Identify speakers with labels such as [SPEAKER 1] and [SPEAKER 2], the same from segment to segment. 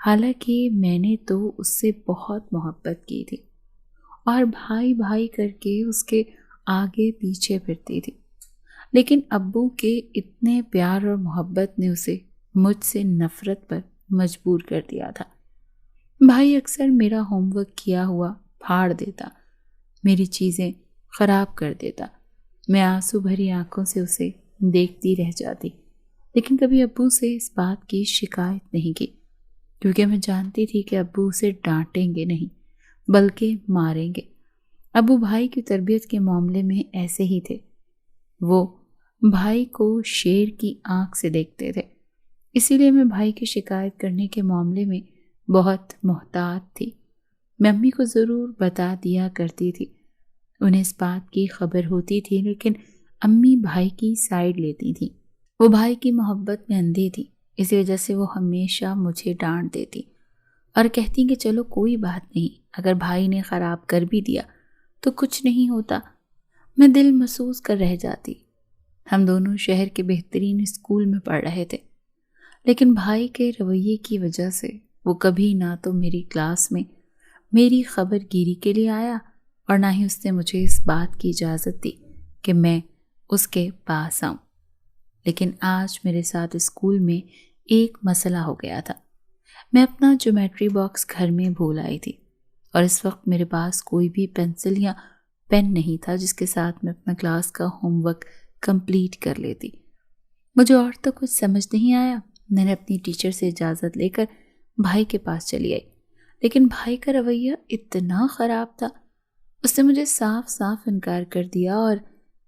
[SPEAKER 1] حالانکہ میں نے تو اس سے بہت محبت کی تھی اور بھائی بھائی کر کے اس کے آگے پیچھے پھرتی تھی، لیکن ابو کے اتنے پیار اور محبت نے اسے مجھ سے نفرت پر مجبور کر دیا تھا۔ بھائی اکثر میرا ہوم ورک کیا ہوا پھاڑ دیتا، میری چیزیں خراب کر دیتا۔ میں آنسو بھری آنکھوں سے اسے دیکھتی رہ جاتی، لیکن کبھی ابو سے اس بات کی شکایت نہیں کی، کیونکہ میں جانتی تھی کہ ابو اسے ڈانٹیں گے نہیں بلکہ ماریں گے۔ ابو بھائی کی تربیت کے معاملے میں ایسے ہی تھے، وہ بھائی کو شیر کی آنکھ سے دیکھتے تھے، اسی لیے میں بھائی کی شکایت کرنے کے معاملے میں بہت محتاط تھی۔ میں امی کو ضرور بتا دیا کرتی تھی، انہیں اس بات کی خبر ہوتی تھی، لیکن امی بھائی کی سائیڈ لیتی تھی۔ وہ بھائی کی محبت میں اندھی تھی، اس وجہ سے وہ ہمیشہ مجھے ڈانٹ دیتی اور کہتی کہ چلو کوئی بات نہیں، اگر بھائی نے خراب کر بھی دیا تو کچھ نہیں ہوتا۔ میں دل محسوس کر رہ جاتی۔ ہم دونوں شہر کے بہترین اسکول میں پڑھ رہے تھے، لیکن بھائی کے رویے کی وجہ سے وہ کبھی نہ تو میری کلاس میں میری خبر گیری کے لیے آیا اور نہ ہی اس نے مجھے اس بات کی اجازت دی کہ میں اس کے پاس آؤں۔ لیکن آج میرے ساتھ اسکول میں ایک مسئلہ ہو گیا تھا۔ میں اپنا جیومیٹری باکس گھر میں بھول آئی تھی اور اس وقت میرے پاس کوئی بھی پینسل یا پین نہیں تھا جس کے ساتھ میں اپنا کلاس کا ہوم ورک کمپلیٹ کر لیتی۔ مجھے اور تو کچھ سمجھ نہیں آیا، میں نے اپنی ٹیچر سے اجازت لے کر بھائی کے پاس چلی آئی، لیکن بھائی کا رویہ اتنا خراب تھا، اس نے مجھے صاف صاف انکار کر دیا اور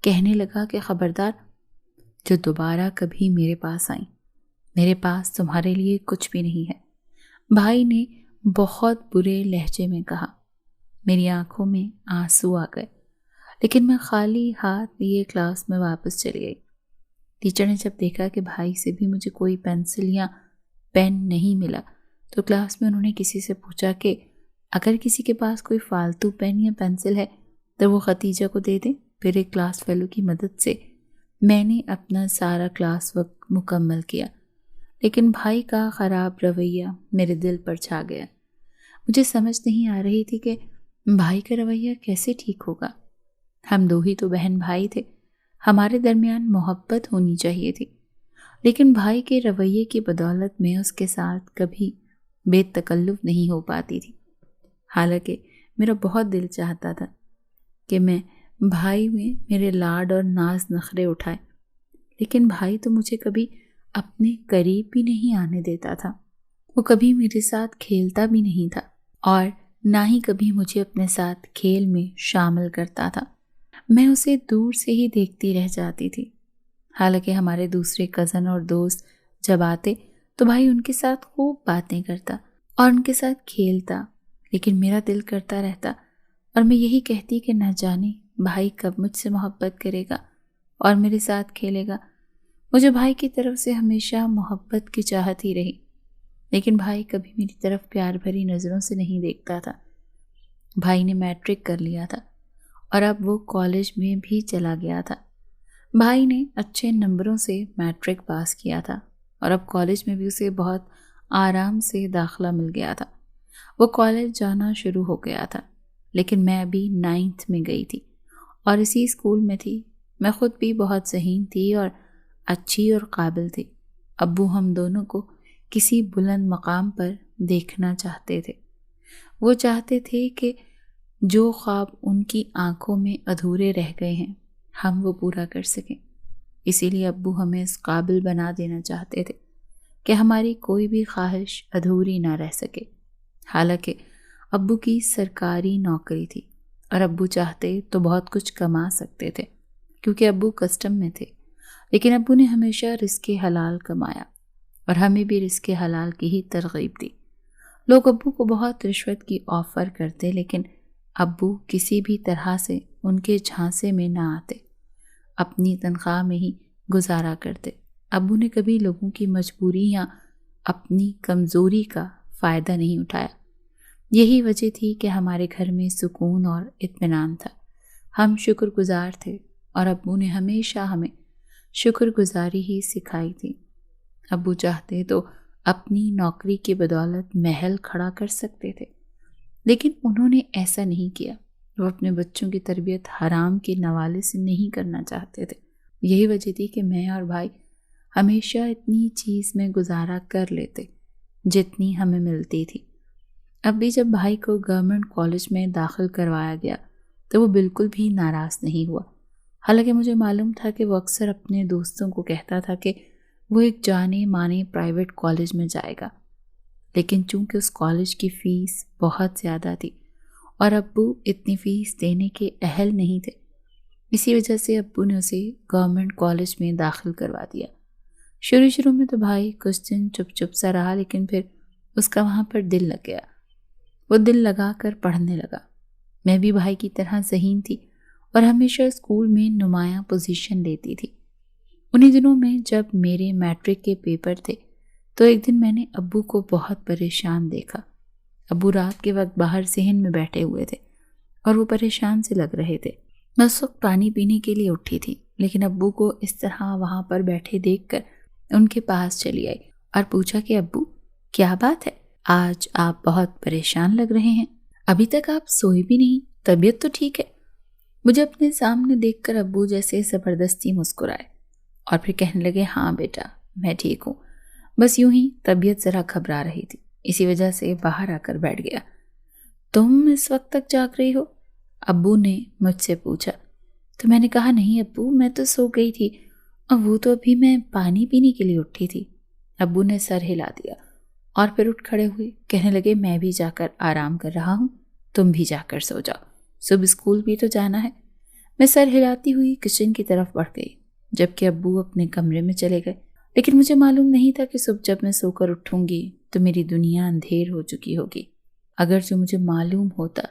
[SPEAKER 1] کہنے لگا کہ خبردار، جو دوبارہ کبھی میرے پاس آئیں، میرے پاس تمہارے لیے کچھ بھی نہیں ہے۔ بھائی نے بہت برے لہجے میں کہا۔ میری آنکھوں میں آنسو آ گئے، لیکن میں خالی ہاتھ لیے کلاس میں واپس چلی گئی۔ ٹیچر نے جب دیکھا کہ بھائی سے بھی مجھے کوئی پینسل یا پین نہیں ملا تو کلاس میں انہوں نے کسی سے پوچھا کہ اگر کسی کے پاس کوئی فالتو پین یا پینسل ہے تو وہ ختیجہ کو دے دیں۔ پھر ایک کلاس فیلو کی مدد سے میں نے اپنا سارا کلاس ورک مکمل کیا، لیکن بھائی کا خراب رویہ میرے دل پر چھا گیا۔ مجھے سمجھ نہیں آ رہی تھی کہ بھائی کا رویہ کیسے ٹھیک ہوگا۔ ہم دو ہی تو بہن بھائی تھے، ہمارے درمیان محبت ہونی چاہیے تھی، لیکن بھائی کے رویے کی بدولت میں اس کے ساتھ کبھی بے تکلف نہیں ہو پاتی تھی۔ حالانکہ میرا بہت دل چاہتا تھا کہ میں بھائی میں میرے لاڈ اور ناز نخرے اٹھائے، لیکن بھائی تو مجھے کبھی اپنے قریب بھی نہیں آنے دیتا تھا۔ وہ کبھی میرے ساتھ کھیلتا بھی نہیں تھا اور نہ ہی کبھی مجھے اپنے ساتھ کھیل میں شامل کرتا تھا۔ میں اسے دور سے ہی دیکھتی رہ جاتی تھی۔ حالانکہ ہمارے دوسرے کزن اور دوست جب آتے تو بھائی ان کے ساتھ خوب باتیں کرتا اور ان کے ساتھ کھیلتا، لیکن میرا دل کرتا رہتا اور میں یہی کہتی کہ نہ جانے بھائی کب مجھ سے محبت کرے گا اور میرے ساتھ کھیلے گا۔ مجھے بھائی کی طرف سے ہمیشہ محبت کی چاہت ہی رہی، لیکن بھائی کبھی میری طرف پیار بھری نظروں سے نہیں دیکھتا تھا۔ بھائی نے میٹرک کر لیا تھا اور اب وہ کالج میں بھی چلا گیا تھا۔ بھائی نے اچھے نمبروں سے میٹرک پاس کیا تھا اور اب کالج میں بھی اسے بہت آرام سے داخلہ مل گیا تھا۔ وہ کالج جانا شروع ہو گیا تھا، لیکن میں ابھی 9th میں گئی تھی اور اسی اسکول میں تھی۔ میں خود بھی بہت ذہین تھی اور اچھی اور قابل تھی۔ ابو ہم دونوں کو کسی بلند مقام پر دیکھنا چاہتے تھے۔ وہ چاہتے تھے کہ جو خواب ان کی آنکھوں میں ادھورے رہ گئے ہیں ہم وہ پورا کر سکیں۔ اسی لیے ابو ہمیں اس قابل بنا دینا چاہتے تھے کہ ہماری کوئی بھی خواہش ادھوری نہ رہ سکے۔ حالانکہ ابو کی سرکاری نوکری تھی اور ابو چاہتے تو بہت کچھ کما سکتے تھے کیونکہ ابو کسٹم میں تھے، لیکن ابو نے ہمیشہ رزق حلال کمایا اور ہمیں بھی رزق حلال کی ہی ترغیب دی۔ لوگ ابو کو بہت رشوت کی آفر کرتے، لیکن ابو کسی بھی طرح سے ان کے جھانسے میں نہ آتے، اپنی تنخواہ میں ہی گزارا کرتے۔ ابو نے کبھی لوگوں کی مجبوری یا اپنی کمزوری کا فائدہ نہیں اٹھایا۔ یہی وجہ تھی کہ ہمارے گھر میں سکون اور اطمینان تھا۔ ہم شکر گزار تھے اور ابو نے ہمیشہ ہمیں شکر گزاری ہی سکھائی تھی۔ ابو چاہتے تو اپنی نوکری کی بدولت محل کھڑا کر سکتے تھے، لیکن انہوں نے ایسا نہیں کیا۔ وہ اپنے بچوں کی تربیت حرام کے نوالے سے نہیں کرنا چاہتے تھے۔ یہی وجہ تھی کہ میں اور بھائی ہمیشہ اتنی چیز میں گزارا کر لیتے جتنی ہمیں ملتی تھی۔ اب بھی جب بھائی کو گورنمنٹ کالج میں داخل کروایا گیا تو وہ بالکل بھی ناراض نہیں ہوا، حالانکہ مجھے معلوم تھا کہ وہ اکثر اپنے دوستوں کو کہتا تھا کہ وہ ایک جانے مانے پرائیویٹ کالج میں جائے گا، لیکن چونکہ اس کالج کی فیس بہت زیادہ تھی اور ابو اتنی فیس دینے کے اہل نہیں تھے، اسی وجہ سے ابو نے اسے گورنمنٹ کالج میں داخل کروا دیا۔ شروع میں تو بھائی کچھ دن چپ سا رہا، لیکن پھر اس کا وہاں پر دل لگ گیا۔ وہ دل لگا کر پڑھنے لگا۔ میں بھی بھائی کی طرح ذہین تھی اور ہمیشہ اسکول میں نمایاں پوزیشن لیتی تھی۔ انہی دنوں میں جب میرے میٹرک کے پیپر تھے تو ایک دن میں نے ابو کو بہت پریشان دیکھا۔ ابو رات کے وقت باہر صحن میں بیٹھے ہوئے تھے اور وہ پریشان سے لگ رہے تھے۔ میں اس وقت پانی پینے کے لیے اٹھی تھی، لیکن ابو کو اس طرح وہاں پر بیٹھے دیکھ کر ان کے پاس چلی آئی اور پوچھا کہ ابو کیا بات ہے، آج آپ بہت پریشان لگ رہے ہیں، ابھی تک آپ سوئے بھی نہیں، طبیعت تو ٹھیک ہے؟ مجھے اپنے سامنے دیکھ کر ابو جیسے زبردستی مسکرائے اور پھر کہنے لگے، ہاں بیٹا میں ٹھیک ہوں، بس یوں ہی طبیعت ذرا گھبرا رہی تھی، اسی وجہ سے باہر آ کر بیٹھ گیا۔ تم اس وقت تک جاگ رہی ہو؟ ابو نے مجھ سے پوچھا۔ تو میں نے کہا، نہیں ابو میں تو سو گئی تھی، اور وہ تو ابھی میں پانی پینے کے لیے اٹھی تھی۔ ابو نے سر ہلا دیا اور پھر اٹھ کھڑے ہوئے، کہنے لگے، میں بھی جا کر آرام کر رہا ہوں، تم بھی جا کر سو جاؤ، صبح اسکول بھی تو جانا ہے۔ میں سر ہلاتی ہوئی کچن کی طرف بڑھ گئی، جبکہ ابو اپنے کمرے میں چلے گئے، لیکن مجھے معلوم نہیں تھا کہ صبح جب میں سو کر اٹھوں گی تو میری دنیا اندھیر ہو چکی ہوگی۔ اگرچہ مجھے معلوم ہوتا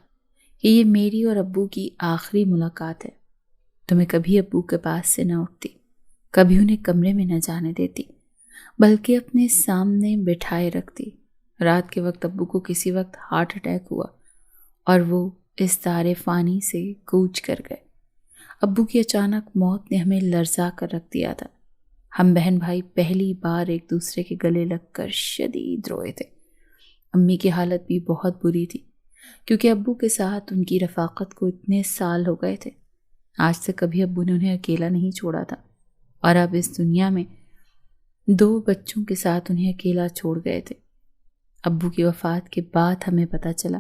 [SPEAKER 1] کہ یہ میری اور ابو کی آخری ملاقات ہے تو میں کبھی ابو کے پاس سے نہ اٹھتی، کبھی انہیں کمرے میں نہ جانے دیتی، بلکہ اپنے سامنے بٹھائے رکھتی۔ رات کے وقت ابو کو کسی وقت ہارٹ اٹیک ہوا اور وہ اس دار فانی سے کوچ کر گئے۔ ابو کی اچانک موت نے ہمیں لرزا کر رکھ دیا تھا۔ ہم بہن بھائی پہلی بار ایک دوسرے کے گلے لگ کر شدید روئے تھے۔ امی کی حالت بھی بہت بری تھی، کیونکہ ابو کے ساتھ ان کی رفاقت کو اتنے سال ہو گئے تھے۔ آج تک کبھی ابو نے انہیں اکیلا نہیں چھوڑا تھا، اور اب اس دنیا میں 2 بچوں کے ساتھ انہیں اکیلا چھوڑ گئے تھے۔ ابو کی وفات کے بعد ہمیں پتہ چلا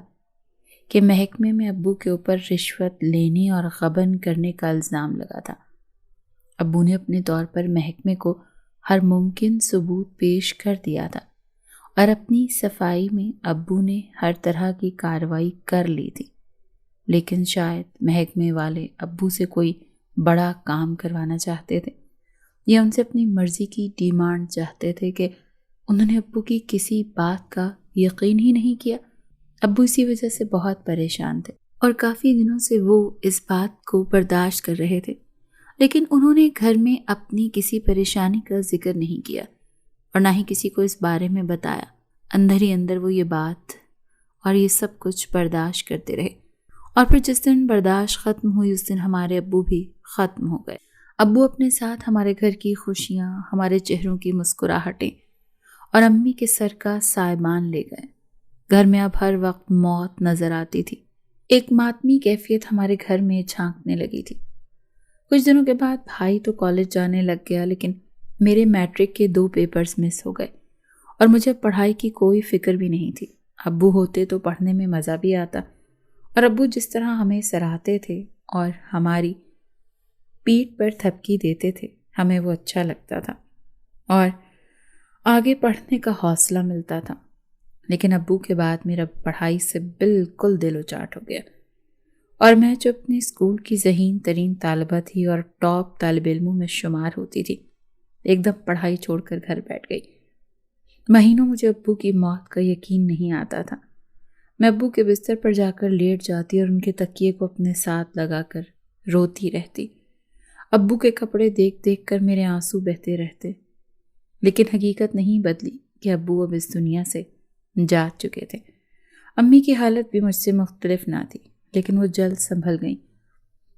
[SPEAKER 1] کہ محکمے میں ابو کے اوپر رشوت لینے اور غبن کرنے کا الزام لگا تھا۔ ابو نے اپنے طور پر محکمے کو ہر ممکن ثبوت پیش کر دیا تھا، اور اپنی صفائی میں ابو نے ہر طرح کی کارروائی کر لی تھی، لیکن شاید محکمے والے ابو سے کوئی بڑا کام کروانا چاہتے تھے، یا ان سے اپنی مرضی کی ڈیمانڈ چاہتے تھے کہ انہوں نے ابو کی کسی بات کا یقین ہی نہیں کیا۔ ابو اسی وجہ سے بہت پریشان تھے اور کافی دنوں سے وہ اس بات کو برداشت کر رہے تھے، لیکن انہوں نے گھر میں اپنی کسی پریشانی کا ذکر نہیں کیا اور نہ ہی کسی کو اس بارے میں بتایا۔ اندر ہی اندر وہ یہ بات اور یہ سب کچھ برداشت کرتے رہے، اور پھر جس دن برداشت ختم ہوئی اس دن ہمارے ابو بھی ختم ہو گئے۔ ابو اپنے ساتھ ہمارے گھر کی خوشیاں، ہمارے چہروں کی مسکراہٹیں اور امی کے سر کا سائبان لے گئے۔ گھر میں اب ہر وقت موت نظر آتی تھی۔ ایک ماتمی کیفیت ہمارے گھر میں جھانکنے لگی تھی۔ کچھ دنوں کے بعد بھائی تو کالج جانے لگ گیا، لیکن میرے میٹرک کے 2 پیپرز مس ہو گئے اور مجھے پڑھائی کی کوئی فکر بھی نہیں تھی۔ ابو ہوتے تو پڑھنے میں مزہ بھی آتا، اور ابو جس طرح ہمیں سراہتے تھے اور ہماری پیٹھ پر تھپکی دیتے تھے ہمیں وہ اچھا لگتا تھا اور آگے پڑھنے کا حوصلہ ملتا تھا۔ لیکن ابو کے بعد میرا پڑھائی سے بالکل دل اچاٹ ہو گیا، اور میں جو اپنے اسکول کی ذہین ترین طالبہ تھی اور ٹاپ طالب علموں میں شمار ہوتی تھی، ایک دم پڑھائی چھوڑ کر گھر بیٹھ گئی۔ مہینوں مجھے ابو کی موت کا یقین نہیں آتا تھا۔ میں ابو کے بستر پر جا کر لیٹ جاتی اور ان کے تکیے کو اپنے ساتھ لگا کر روتی رہتی۔ ابو کے کپڑے دیکھ دیکھ کر میرے آنسو بہتے رہتے، لیکن حقیقت نہیں بدلی کہ ابو اب اس دنیا سے جا چکے تھے۔ امی کی حالت بھی مجھ سے مختلف نہ تھی، لیکن وہ جلد سنبھل گئیں،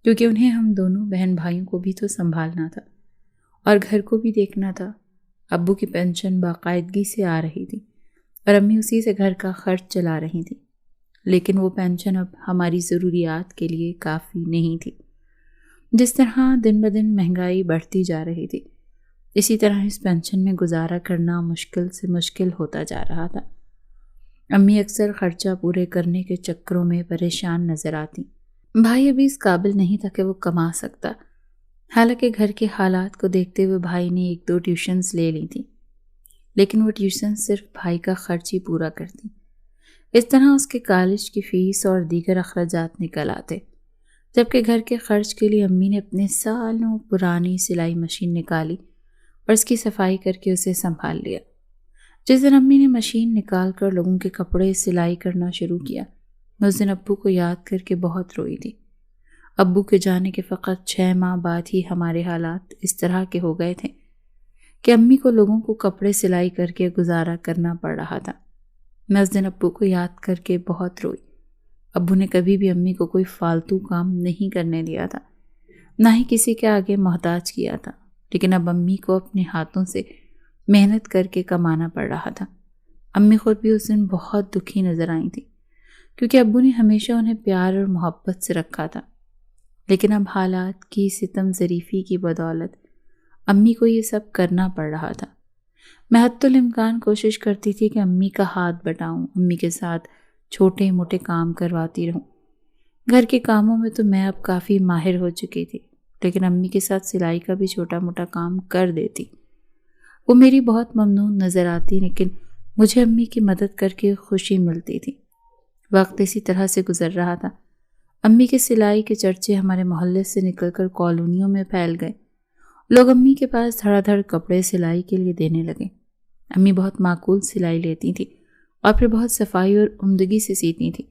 [SPEAKER 1] کیونکہ انہیں ہم دونوں بہن بھائیوں کو بھی تو سنبھالنا تھا اور گھر کو بھی دیکھنا تھا۔ ابو کی پینشن باقاعدگی سے آ رہی تھی اور امی اسی سے گھر کا خرچ چلا رہی تھیں، لیکن وہ پینشن اب ہماری ضروریات کے لیے کافی نہیں تھی۔ جس طرح دن بدن مہنگائی بڑھتی جا رہی تھی، اسی طرح اس پینشن میں گزارا کرنا مشکل سے مشکل ہوتا جا رہا تھا۔ امی اکثر خرچہ پورے کرنے کے چکروں میں پریشان نظر آتی۔ بھائی ابھی اس قابل نہیں تھا کہ وہ کما سکتا، حالانکہ گھر کے حالات کو دیکھتے ہوئے بھائی نے 1-2 ٹیوشنز لے لی تھی، لیکن وہ ٹیوشنز صرف بھائی کا خرچ ہی پورا کرتی۔ اس طرح اس کے کالج کی فیس اور دیگر اخراجات نکل آتے، جبکہ گھر کے خرچ کے لیے امی نے اپنے سالوں پرانی سلائی مشین نکالی اور اس کی صفائی کر کے اسے سنبھال لیا۔ جس دن امی نے مشین نکال کر لوگوں کے کپڑے سلائی کرنا شروع کیا، میں اس دن ابو کو یاد کر کے بہت روئی تھی۔ ابو کے جانے کے فقط 6 ماہ بعد ہی ہمارے حالات اس طرح کے ہو گئے تھے کہ امی کو لوگوں کو کپڑے سلائی کر کے گزارا کرنا پڑ رہا تھا۔ میں اس دن ابو کو یاد کر کے بہت روئی۔ ابو نے کبھی بھی امی کو کوئی فالتو کام نہیں کرنے دیا تھا، نہ ہی کسی کے آگے محتاج کیا تھا، لیکن اب امی کو اپنے ہاتھوں سے محنت کر کے کمانا پڑ رہا تھا۔ امی خود بھی اس دن بہت دکھی نظر آئی تھی، کیونکہ ابو نے ہمیشہ انہیں پیار اور محبت سے رکھا تھا، لیکن اب حالات کی ستم ظریفی کی بدولت امی کو یہ سب کرنا پڑ رہا تھا۔ میں حتی الامکان کوشش کرتی تھی کہ امی کا ہاتھ بٹاؤں، امی کے ساتھ چھوٹے موٹے کام کرواتی رہوں۔ گھر کے کاموں میں تو میں اب کافی ماہر ہو چکی تھی، لیکن امی کے ساتھ سلائی کا بھی چھوٹا موٹا کام کر دیتی۔ وہ میری بہت ممنون نظر آتی، لیکن مجھے امی کی مدد کر کے خوشی ملتی تھی۔ وقت اسی طرح سے گزر رہا تھا۔ امی کے سلائی کے چرچے ہمارے محلے سے نکل کر کالونیوں میں پھیل گئے۔ لوگ امی کے پاس دھڑا دھڑ کپڑے سلائی کے لیے دینے لگے۔ امی بہت معقول سلائی لیتی تھی اور پھر بہت صفائی اور عمدگی سے سیتی تھی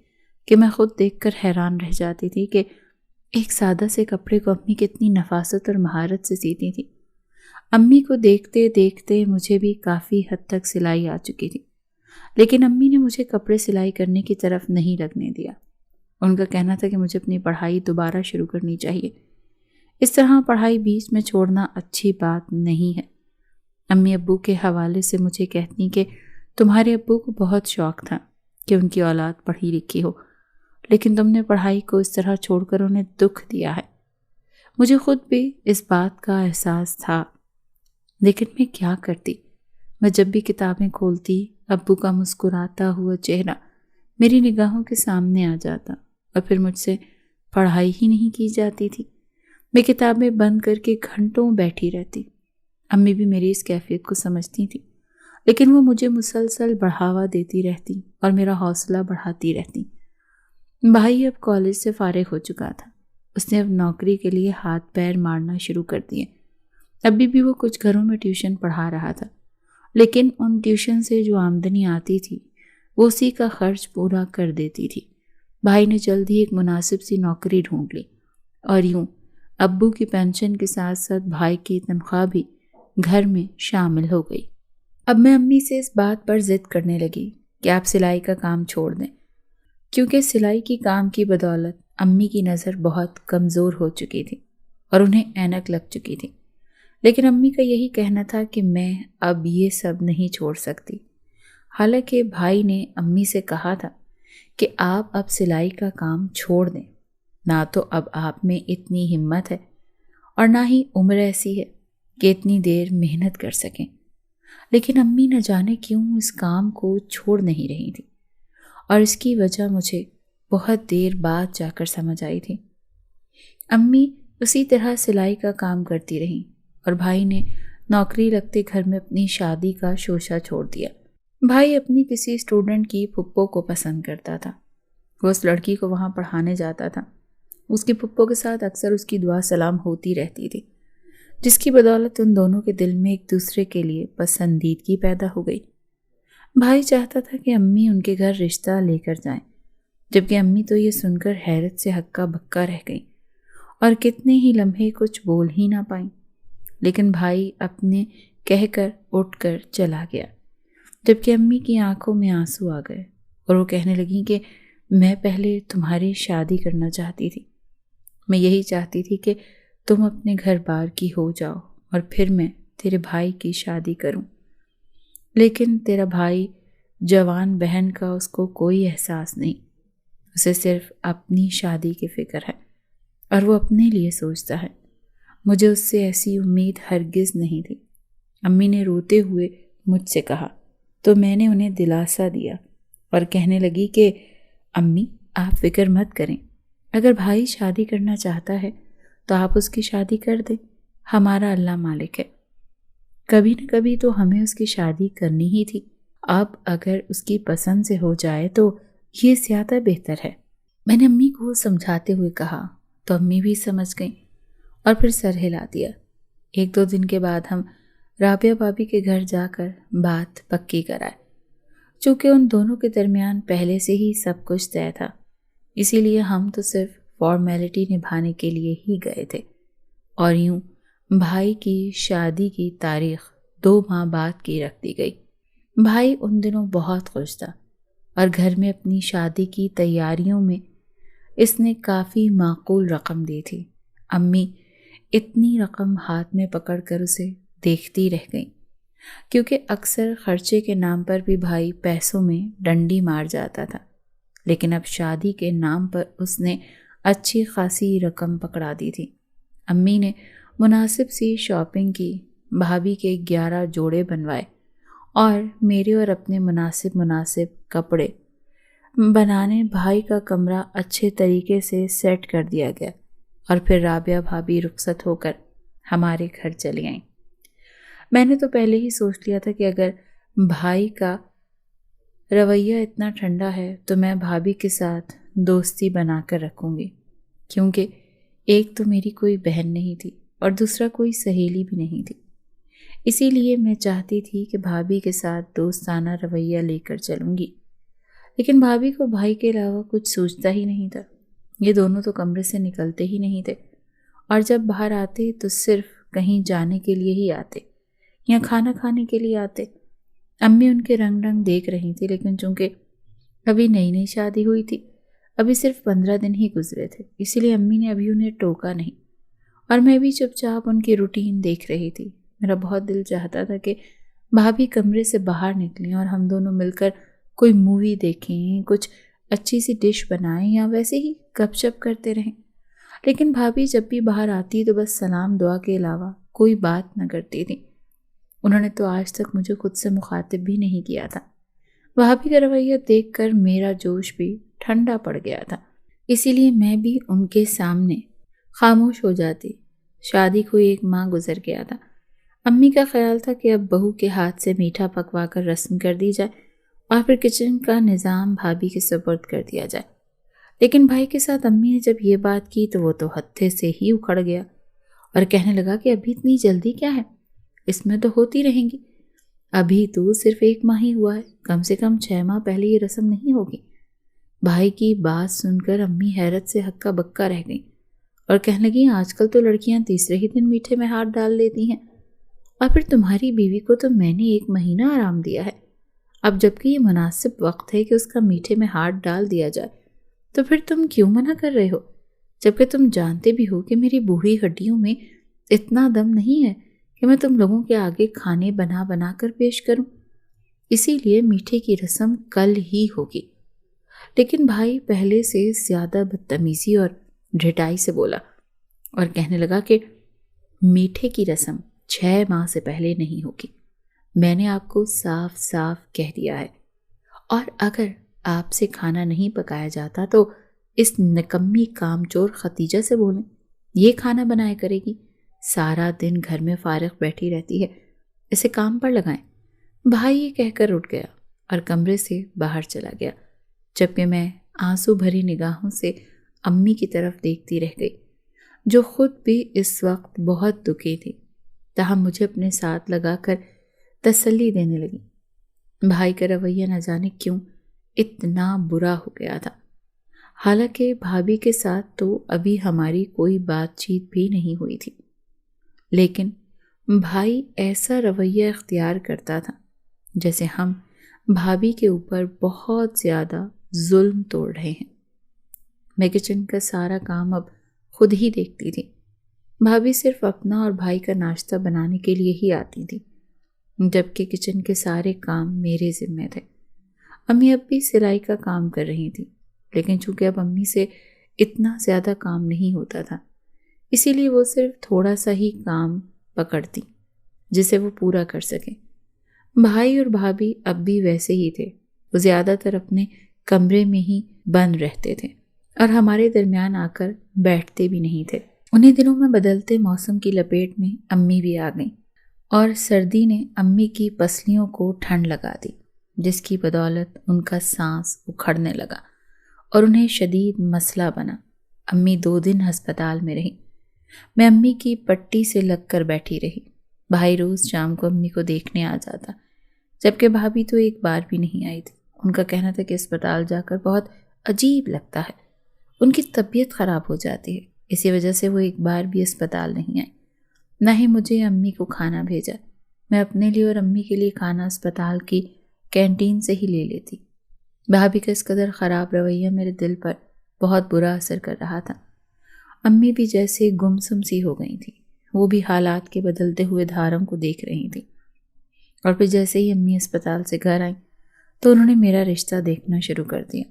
[SPEAKER 1] کہ میں خود دیکھ کر حیران رہ جاتی تھی کہ ایک سادہ سے کپڑے کو امی کتنی نفاست اور مہارت سے سیتی تھی۔ امی کو دیکھتے دیکھتے مجھے بھی کافی حد تک سلائی آ چکی تھی، لیکن امی نے مجھے کپڑے سلائی کرنے کی طرف نہیں لگنے دیا۔ ان کا کہنا تھا کہ مجھے اپنی پڑھائی دوبارہ شروع کرنی چاہیے۔ اس طرح پڑھائی بیچ میں چھوڑنا اچھی بات نہیں ہے۔ امی ابو کے حوالے سے مجھے کہتی کہ تمہارے ابو کو بہت شوق تھا کہ ان کی اولاد پڑھی لکھی ہو، لیکن تم نے پڑھائی کو اس طرح چھوڑ کر انہیں دکھ دیا ہے۔ مجھے خود بھی اس بات کا احساس تھا، لیکن میں کیا کرتی؟ میں جب بھی کتابیں کھولتی، ابو کا مسکراتا ہوا چہرہ میری نگاہوں کے سامنے آ جاتا اور پھر مجھ سے پڑھائی ہی نہیں کی جاتی تھی۔ میں کتابیں بند کر کے گھنٹوں بیٹھی رہتی۔ امی بھی میری اس کیفیت کو سمجھتی تھی، لیکن وہ مجھے مسلسل بڑھاوا دیتی رہتی اور میرا حوصلہ بڑھاتی رہتی۔ بھائی اب کالج سے فارغ ہو چکا تھا۔ اس نے اب نوکری کے لیے ہاتھ پیر مارنا شروع کر دیے۔ ابھی بھی وہ کچھ گھروں میں ٹیوشن پڑھا رہا تھا، لیکن ان ٹیوشن سے جو آمدنی آتی تھی وہ اسی کا خرچ پورا کر دیتی تھی۔ بھائی نے جلد ہی ایک مناسب سی نوکری ڈھونڈ لی اور یوں ابو کی پینشن کے ساتھ ساتھ بھائی کی تنخواہ بھی گھر میں شامل ہو گئی۔ اب میں امی سے اس بات پر ضد کرنے لگی کہ آپ سلائی کا کام چھوڑ دیں، کیونکہ سلائی کی کام کی بدولت امی کی نظر بہت کمزور ہو چکی تھی اور انہیں اینک لگ چکی تھی۔ لیکن امی کا یہی کہنا تھا کہ میں اب یہ سب نہیں چھوڑ سکتی۔ حالانکہ بھائی نے امی سے کہا تھا کہ آپ اب سلائی کا کام چھوڑ دیں، نہ تو اب آپ میں اتنی ہمت ہے اور نہ ہی عمر ایسی ہے کہ اتنی دیر محنت کر سکیں۔ لیکن امی نہ جانے کیوں اس کام کو چھوڑ نہیں رہی تھی، اور اس کی وجہ مجھے بہت دیر بعد جا کر سمجھ آئی تھی۔ امی اسی طرح سلائی کا کام کرتی رہیں اور بھائی نے نوکری لگتے گھر میں اپنی شادی کا شوشہ چھوڑ دیا۔ بھائی اپنی کسی اسٹوڈنٹ کی پھپھو کو پسند کرتا تھا۔ وہ اس لڑکی کو وہاں پڑھانے جاتا تھا۔ اس کی پھپھو کے ساتھ اکثر اس کی دعا سلام ہوتی رہتی تھی، جس کی بدولت ان دونوں کے دل میں ایک دوسرے کے لیے پسندیدگی پیدا ہو گئی۔ بھائی چاہتا تھا کہ امی ان کے گھر رشتہ لے کر جائیں، جبکہ امی تو یہ سن کر حیرت سے ہکا بکا رہ گئی اور کتنے ہی لمحے کچھ بول ہی نہ پائیں۔ لیکن بھائی اپنے کہہ کر اٹھ کر چلا گیا، جبکہ امی کی آنکھوں میں آنسو آ گئے اور وہ کہنے لگیں کہ میں پہلے تمہاری شادی کرنا چاہتی تھی۔ میں یہی چاہتی تھی کہ تم اپنے گھر بار کی ہو جاؤ اور پھر میں تیرے بھائی کی شادی کروں، لیکن تیرا بھائی جوان بہن کا اس کو کوئی احساس نہیں، اسے صرف اپنی شادی کی فکر ہے اور وہ اپنے لیے سوچتا ہے۔ مجھے اس سے ایسی امید ہرگز نہیں تھی۔ امی نے روتے ہوئے مجھ سے کہا تو میں نے انہیں دلاسا دیا اور کہنے لگی کہ امی آپ فکر مت کریں، اگر بھائی شادی کرنا چاہتا ہے تو آپ اس کی شادی کر دیں، ہمارا اللہ مالک ہے، کبھی نہ کبھی تو ہمیں اس کی شادی کرنی ہی تھی، اب اگر اس کی پسند سے ہو جائے تو یہ زیادہ بہتر ہے۔ میں نے امی کو سمجھاتے ہوئے کہا تو امی بھی سمجھ گئیں اور پھر سر ہلا دیا۔ 1-2 دن کے بعد ہم رابعہ بھابی کے گھر جا کر بات پکی کرائے۔ چونکہ ان دونوں کے درمیان پہلے سے ہی سب کچھ طے تھا، اسی لیے ہم تو صرف فارمیلٹی نبھانے کے لیے ہی گئے تھے، اور یوں بھائی کی شادی کی تاریخ 2 ماہ بعد کی رکھ دی گئی۔ بھائی ان دنوں بہت خوش تھا اور گھر میں اپنی شادی کی تیاریوں میں اس نے کافی معقول رقم دی تھی۔ امی اتنی رقم ہاتھ میں پکڑ کر اسے دیکھتی رہ گئیں، کیونکہ اکثر خرچے کے نام پر بھی بھائی پیسوں میں ڈنڈی مار جاتا تھا، لیکن اب شادی کے نام پر اس نے اچھی خاصی رقم پکڑا دی تھی۔ امی نے مناسب سی شاپنگ کی، بھابھی کے 11 جوڑے بنوائے اور میرے اور اپنے مناسب کپڑے بنانے بھائی کا کمرہ اچھے طریقے سے سیٹ کر دیا گیا، اور پھر رابعہ بھابی رخصت ہو کر ہمارے گھر چلی آئیں۔ میں نے تو پہلے ہی سوچ لیا تھا کہ اگر بھائی کا رویہ اتنا ٹھنڈا ہے تو میں بھابی کے ساتھ دوستی بنا کر رکھوں گی، کیونکہ ایک تو میری کوئی بہن نہیں تھی اور دوسرا کوئی سہیلی بھی نہیں تھی، اسی لیے میں چاہتی تھی کہ بھابی کے ساتھ دوستانہ رویہ لے کر چلوں گی، لیکن بھابی کو بھائی کے علاوہ کچھ سوچتا ہی نہیں تھا۔ یہ دونوں تو کمرے سے نکلتے ہی نہیں تھے، اور جب باہر آتے تو صرف کہیں جانے کے لیے ہی آتے یا کھانا کھانے کے لیے آتے۔ امی ان کے رنگ دیکھ رہی تھی، لیکن چونکہ ابھی نئی شادی ہوئی تھی، ابھی صرف 15 دن ہی گزرے تھے، اسی لیے امی نے ابھی انہیں ٹوکا نہیں، اور میں بھی چپ چاپ ان کی روٹین دیکھ رہی تھی۔ میرا بہت دل چاہتا تھا کہ بھابی کمرے سے باہر نکلیں اور ہم دونوں مل کر کوئی مووی دیکھیں، کچھ اچھی سی ڈش بنائیں یا ویسے ہی گپ شپ کرتے رہیں، لیکن بھابی جب بھی باہر آتی تو بس سلام دعا کے علاوہ کوئی بات نہ کرتی تھی۔ انہوں نے تو آج تک مجھے خود سے مخاطب بھی نہیں کیا تھا۔ بھابی کا رویہ دیکھ کر میرا جوش بھی ٹھنڈا پڑ گیا تھا، اسی لیے میں بھی ان کے سامنے خاموش ہو جاتی۔ شادی کو 1 ماہ گزر گیا تھا۔ امی کا خیال تھا کہ اب بہو کے ہاتھ سے میٹھا پکوا کر رسم کر دی جائے اور پھر کچن کا نظام بھابی کے سپرد کر دیا جائے، لیکن بھائی کے ساتھ امی نے جب یہ بات کی تو وہ تو ہتھے سے ہی اکھڑ گیا اور کہنے لگا کہ ابھی اتنی جلدی کیا ہے، اس میں تو ہوتی رہیں گی، ابھی تو صرف 1 ماہ ہی ہوا ہے، کم سے کم 6 ماہ پہلے یہ رسم نہیں ہوگی۔ بھائی کی بات سن کر امی حیرت سے ہکا بکا رہ گئیں اور کہنے لگیں آج کل تو لڑکیاں تیسرے ہی دن میٹھے میں ہاتھ ڈال لیتی ہیں، اور پھر تمہاری بیوی کو تو میں نے 1 مہینہ آرام دیا ہے، اب جبکہ یہ مناسب وقت ہے کہ اس کا میٹھے میں ہاتھ ڈال دیا جائے تو پھر تم کیوں منع کر رہے ہو، جبکہ تم جانتے بھی ہو کہ میری بوڑھی ہڈیوں میں اتنا دم نہیں ہے کہ میں تم لوگوں کے آگے کھانے بنا بنا کر پیش کروں، اسی لیے میٹھے کی رسم کل ہی ہوگی۔ لیکن بھائی پہلے سے زیادہ بدتمیزی اور ڈھٹائی سے بولا اور کہنے لگا کہ میٹھے کی رسم 6 ماہ سے پہلے نہیں ہوگی، میں نے آپ کو صاف صاف کہہ دیا ہے، اور اگر آپ سے کھانا نہیں پکایا جاتا تو اس نکمی کامچور ختیجہ سے بولیں، یہ کھانا بنایا کرے گی، سارا دن گھر میں فارغ بیٹھی رہتی ہے، اسے کام پر لگائیں۔ بھائی یہ کہہ کر اٹھ گیا اور کمرے سے باہر چلا گیا، جبکہ میں آنسو بھری نگاہوں سے امی کی طرف دیکھتی رہ گئی، جو خود بھی اس وقت بہت دکھی تھی، تاہم مجھے اپنے ساتھ لگا کر تسلی دینے لگی۔ بھائی کا رویہ نہ جانے کیوں اتنا برا ہو گیا تھا، حالانکہ بھابھی کے ساتھ تو ابھی ہماری کوئی بات چیت بھی نہیں ہوئی تھی، لیکن بھائی ایسا رویہ اختیار کرتا تھا جیسے ہم بھابھی کے اوپر بہت زیادہ ظلم توڑ رہے ہیں۔ میں کچن کا سارا کام اب خود ہی دیکھتی تھی، بھابھی صرف اپنا اور بھائی کا ناشتہ بنانے کے لیے ہی آتی تھی، جبکہ کچن کے سارے کام میرے ذمے تھے۔ امی اب بھی سلائی کا کام کر رہی تھی، لیکن چونکہ اب امی سے اتنا زیادہ کام نہیں ہوتا تھا، اسی لیے وہ صرف تھوڑا سا ہی کام پکڑتی جسے وہ پورا کر سکیں۔ بھائی اور بھابھی اب بھی ویسے ہی تھے، وہ زیادہ تر اپنے کمرے میں ہی بند رہتے تھے اور ہمارے درمیان آ کر بیٹھتے بھی نہیں تھے۔ انہیں دنوں میں بدلتے موسم کی لپیٹ میں امی بھی آ گئیں اور سردی نے امی کی پسلیوں کو ٹھنڈ لگا دی، جس کی بدولت ان کا سانس اکھڑنے لگا اور انہیں شدید مسئلہ بنا۔ امی 2 دن ہسپتال میں رہی۔ میں امی کی پٹی سے لگ کر بیٹھی رہی۔ بھائی روز شام کو امی کو دیکھنے آ جاتا، جبکہ بھابھی تو ایک بار بھی نہیں آئی تھی۔ ان کا کہنا تھا کہ اسپتال جا کر بہت عجیب لگتا ہے، ان کی طبیعت خراب ہو جاتی ہے، اسی وجہ سے وہ ایک بار بھی اسپتال نہیں آئی۔ نہ ہی مجھے امی کو کھانا بھیجا۔ میں اپنے لیے اور امی کے لیے کھانا اسپتال کی کینٹین سے ہی لے لیتی۔ بھابھی کا اس قدر خراب رویہ میرے دل پر بہت برا اثر کر رہا تھا۔ امی بھی جیسے گمسم سی ہو گئی تھی، وہ بھی حالات کے بدلتے ہوئے دھاروں کو دیکھ رہی تھی۔ اور پھر جیسے ہی امی اسپتال سے گھر آئیں تو انہوں نے میرا رشتہ دیکھنا شروع کر دیا۔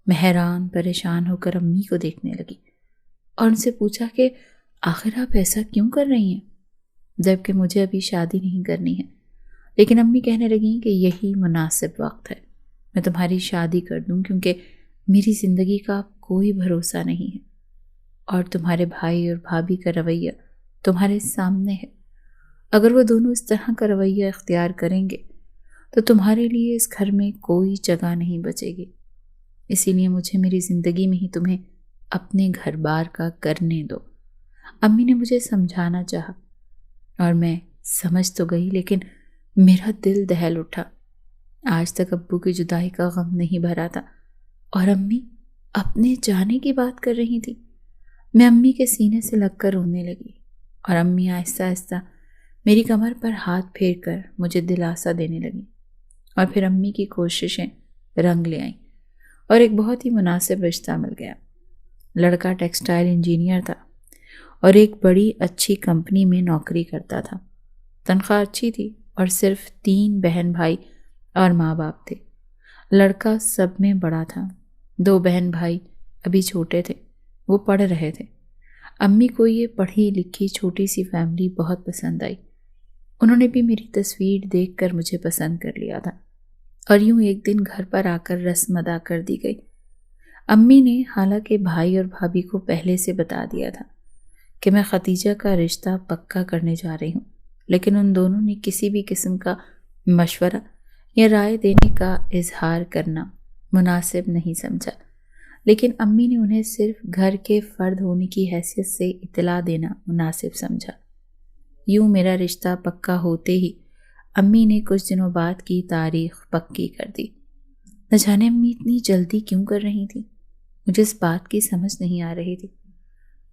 [SPEAKER 1] میں حیران پریشان ہو کر امی کو دیکھنے لگی اور ان سے پوچھا کہ آخر آپ ایسا کیوں کر رہی ہیں، جبکہ مجھے ابھی شادی نہیں کرنی ہے۔ لیکن امی کہنے لگیں کہ یہی مناسب وقت ہے، میں تمہاری شادی کر دوں، کیونکہ میری زندگی کا کوئی بھروسہ نہیں ہے اور تمہارے بھائی اور بھابھی کا رویہ تمہارے سامنے ہے۔ اگر وہ دونوں اس طرح کا رویہ اختیار کریں گے تو تمہارے لیے اس گھر میں کوئی جگہ نہیں بچے گی، اسی لیے مجھے میری زندگی میں ہی تمہیں اپنے گھر بار کا کرنے دو۔ امی نے مجھے سمجھانا چاہا اور میں سمجھ تو گئی، لیکن میرا دل دہل اٹھا۔ آج تک ابو کی جدائی کا غم نہیں بھرا تھا اور امی اپنے جانے کی بات کر رہی تھی۔ میں امی کے سینے سے لگ کر رونے لگی اور امی آہستہ آہستہ میری کمر پر ہاتھ پھیر کر مجھے دلاسا دینے لگی، اور پھر امی کی کوششیں رنگ لے آئیں اور ایک بہت ہی مناسب رشتہ مل گیا۔ لڑکا ٹیکسٹائل انجینئر تھا اور ایک بڑی اچھی کمپنی میں نوکری کرتا تھا۔ تنخواہ اچھی تھی اور صرف 3 بہن بھائی اور ماں باپ تھے۔ لڑکا سب میں بڑا تھا، 2 بہن بھائی ابھی چھوٹے تھے، وہ پڑھ رہے تھے۔ امی کو یہ پڑھی لکھی چھوٹی سی فیملی بہت پسند آئی۔ انہوں نے بھی میری تصویر دیکھ کر مجھے پسند کر لیا تھا اور یوں ایک دن گھر پر آ کر رسم ادا کر دی گئی۔ امی نے حالانکہ بھائی اور بھابھی کو پہلے سے بتا دیا تھا کہ میں ختیجہ کا رشتہ پکا کرنے جا رہی ہوں، لیکن ان دونوں نے کسی بھی قسم کا مشورہ یا رائے دینے کا اظہار کرنا مناسب نہیں سمجھا۔ لیکن امی نے انہیں صرف گھر کے فرد ہونے کی حیثیت سے اطلاع دینا مناسب سمجھا۔ یوں میرا رشتہ پکا ہوتے ہی امی نے کچھ دنوں بعد کی تاریخ پکی کر دی۔ نہ جانے امی اتنی جلدی کیوں کر رہی تھی، مجھے اس بات کی سمجھ نہیں آ رہی تھی،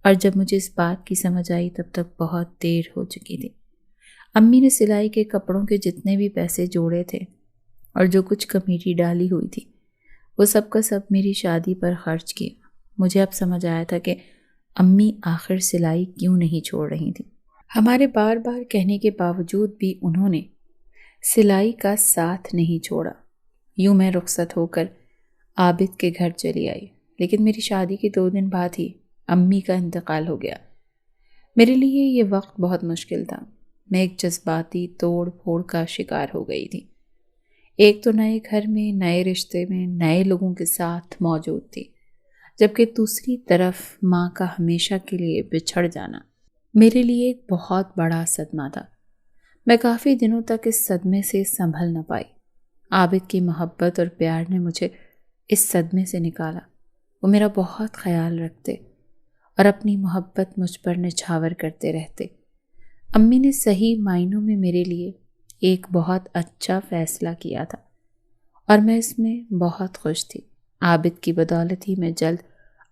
[SPEAKER 1] اور جب مجھے اس بات کی سمجھ آئی تب تک بہت دیر ہو چکی تھی۔ امی نے سلائی کے کپڑوں کے جتنے بھی پیسے جوڑے تھے اور جو کچھ کمیٹی ڈالی ہوئی تھی، وہ سب کا سب میری شادی پر خرچ کیا۔ مجھے اب سمجھ آیا تھا کہ امی آخر سلائی کیوں نہیں چھوڑ رہی تھی۔ ہمارے بار بار کہنے کے باوجود بھی انہوں نے سلائی کا ساتھ نہیں چھوڑا۔ یوں میں رخصت ہو کر عابد کے گھر چلی آئی، لیکن میری شادی کے 2 دن بعد ہی امی کا انتقال ہو گیا۔ میرے لیے یہ وقت بہت مشکل تھا۔ میں ایک جذباتی توڑ پھوڑ کا شکار ہو گئی تھی۔ ایک تو نئے گھر میں، نئے رشتے میں، نئے لوگوں کے ساتھ موجود تھی، جبکہ دوسری طرف ماں کا ہمیشہ کے لیے بچھڑ جانا میرے لیے ایک بہت بڑا صدمہ تھا۔ میں کافی دنوں تک اس صدمے سے سنبھل نہ پائی۔ عابد کی محبت اور پیار نے مجھے اس صدمے سے نکالا۔ وہ میرا بہت خیال رکھتے اور اپنی محبت مجھ پر نچھاور کرتے رہتے۔ امی نے صحیح معنوں میں میرے لیے ایک بہت اچھا فیصلہ کیا تھا اور میں اس میں بہت خوش تھی۔ عابد کی بدولت ہی میں جلد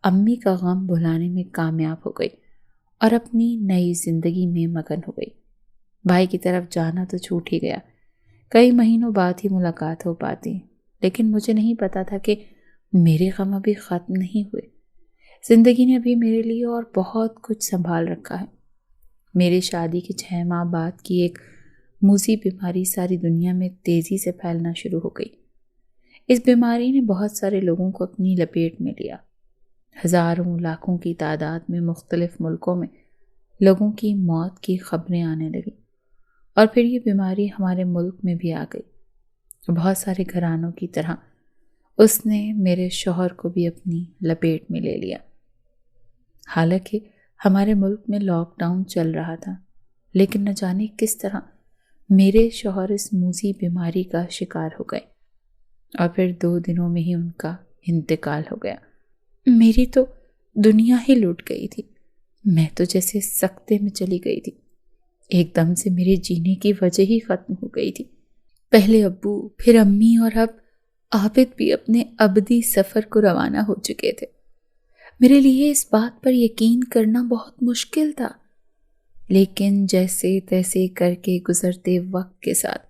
[SPEAKER 1] امی کا غم بھلانے میں کامیاب ہو گئی اور اپنی نئی زندگی میں مگن ہو گئی۔ بھائی کی طرف جانا تو چھوٹ ہی گیا، کئی مہینوں بعد ہی ملاقات ہو پاتی، لیکن مجھے نہیں پتا تھا کہ میرے غم ابھی ختم نہیں ہوئے۔ زندگی نے ابھی میرے لیے اور بہت کچھ سنبھال رکھا ہے۔ میری شادی کے 6 ماہ بعد کی ایک موذی بیماری ساری دنیا میں تیزی سے پھیلنا شروع ہو گئی۔ اس بیماری نے بہت سارے لوگوں کو اپنی لپیٹ میں لیا۔ ہزاروں لاکھوں کی تعداد میں مختلف ملکوں میں لوگوں کی موت کی خبریں آنے لگیں، اور پھر یہ بیماری ہمارے ملک میں بھی آ گئی۔ بہت سارے گھرانوں کی طرح اس نے میرے شوہر کو بھی اپنی لپیٹ میں لے لیا۔ حالانکہ ہمارے ملک میں لاک ڈاؤن چل رہا تھا، لیکن نہ جانے کس طرح میرے شوہر اس موذی بیماری کا شکار ہو گئے، اور پھر 2 دنوں میں ہی ان کا انتقال ہو گیا۔ میری تو دنیا ہی لٹ گئی تھی۔ میں تو جیسے سکتے میں چلی گئی تھی۔ ایک دم سے میرے جینے کی وجہ ہی ختم ہو گئی تھی۔ پہلے ابو، پھر امی، اور اب عابد بھی اپنے ابدی سفر کو روانہ ہو چکے تھے۔ میرے لیے اس بات پر یقین کرنا بہت مشکل تھا، لیکن جیسے تیسے کر کے گزرتے وقت کے ساتھ